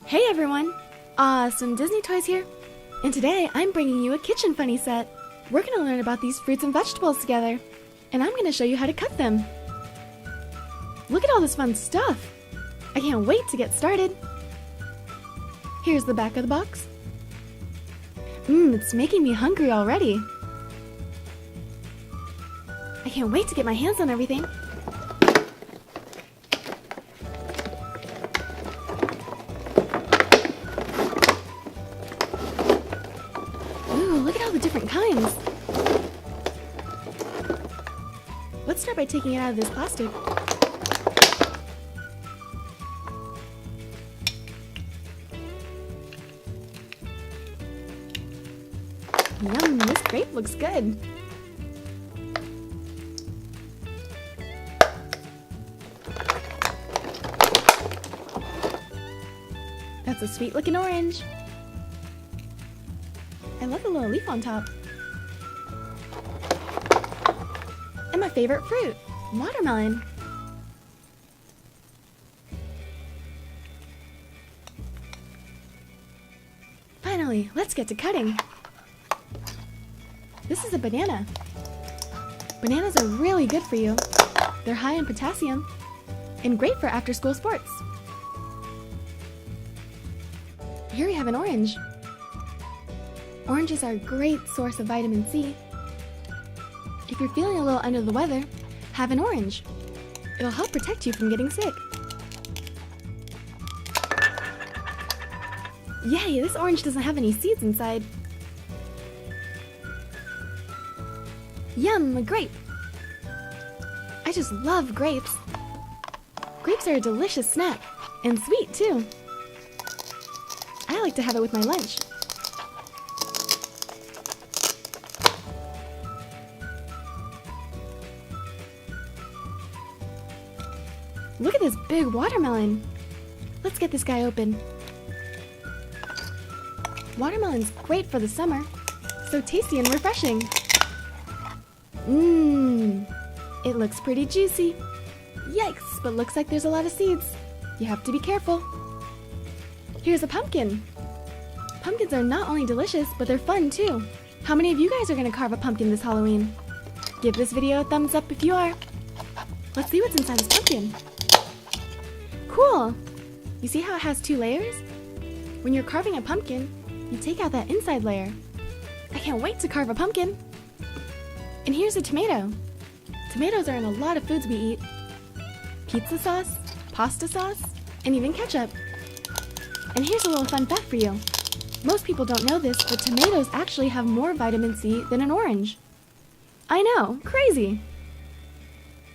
Hey everyone! Awesome Disney Toys here, and today I'm bringing you a kitchen funny set. We're going to learn about these fruits and vegetables together, and I'm going to show you how to cut them. Look at all this fun stuff! I can't wait to get started. Here's the back of the box. It's making me hungry already. I can't wait to get my hands on everything. Look at all the different kinds. Let's start by taking it out of this plastic. Yum, this grape looks good. That's a sweet looking orange. I love the little leaf on top. And my favorite fruit, watermelon. Finally, let's get to cutting. This is a banana. Bananas are really good for you. They're high in potassium and great for after-school sports. Here we have an orange. Oranges are a great source of vitamin C. If you're feeling a little under the weather, have an orange. It'll help protect you from getting sick. Yay, this orange doesn't have any seeds inside. Yum, a grape! I just love grapes. Grapes are a delicious snack, and sweet too. I like to have it with my lunch. Look at this big watermelon. Let's get this guy open. Watermelon's great for the summer. So tasty and refreshing. It looks pretty juicy. Yikes, but looks like there's a lot of seeds. You have to be careful. Here's a pumpkin. Pumpkins are not only delicious, but they're fun too. How many of you guys are gonna carve a pumpkin this Halloween? Give this video a thumbs up if you are. Let's see what's inside this pumpkin. Cool! You see how it has two layers? When you're carving a pumpkin, you take out that inside layer. I can't wait to carve a pumpkin! And here's a tomato. Tomatoes are in a lot of foods we eat. Pizza sauce, pasta sauce, and even ketchup. And here's a little fun fact for you. Most people don't know this, but tomatoes actually have more vitamin C than an orange. I know, crazy!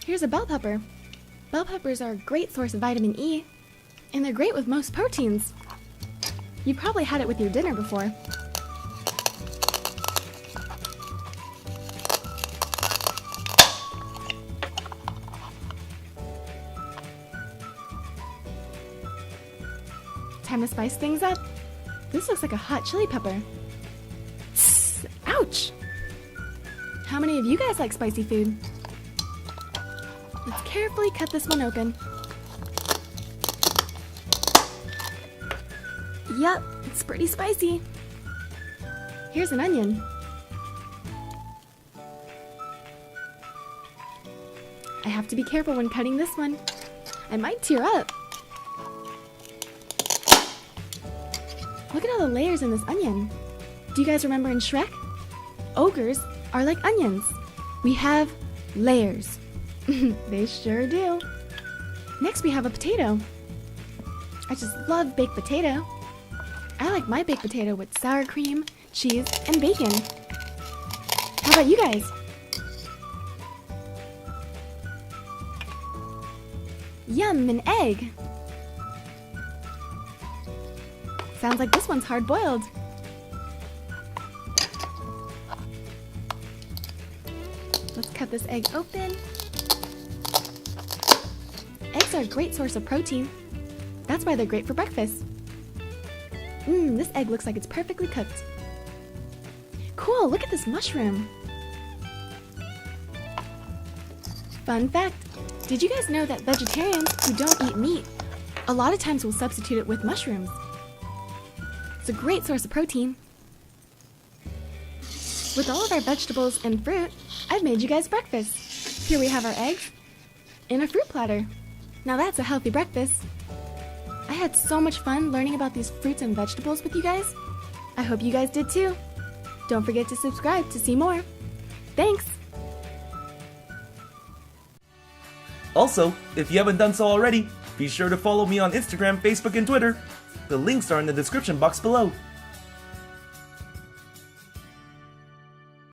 Here's a bell pepper. Bell peppers are a great source of vitamin E, and they're great with most proteins. You probably had it with your dinner before. Time to spice things up. This looks like a hot chili pepper. Ouch! How many of you guys like spicy food? Let's carefully cut this one open. Yup, it's pretty spicy. Here's an onion. I have to be careful when cutting this one. I might tear up. Look at all the layers in this onion. Do you guys remember in Shrek? Ogres are like onions. We have layers. They sure do. Next we have a potato. I just love baked potato. I like my baked potato with sour cream, cheese, and bacon. How about you guys? Yum, an egg. Sounds like this one's hard-boiled. Let's cut this egg open. Eggs are a great source of protein. That's why they're great for breakfast. This egg looks like it's perfectly cooked. Cool, look at this mushroom. Fun fact, did you guys know that vegetarians who don't eat meat a lot of times will substitute it with mushrooms? It's a great source of protein. With all of our vegetables and fruit, I've made you guys breakfast. Here we have our eggs and a fruit platter. Now that's a healthy breakfast. I had so much fun learning about these fruits and vegetables with you guys. I hope you guys did too. Don't forget to subscribe to see more. Thanks! Also, if you haven't done so already, be sure to follow me on Instagram, Facebook, and Twitter. The links are in the description box below.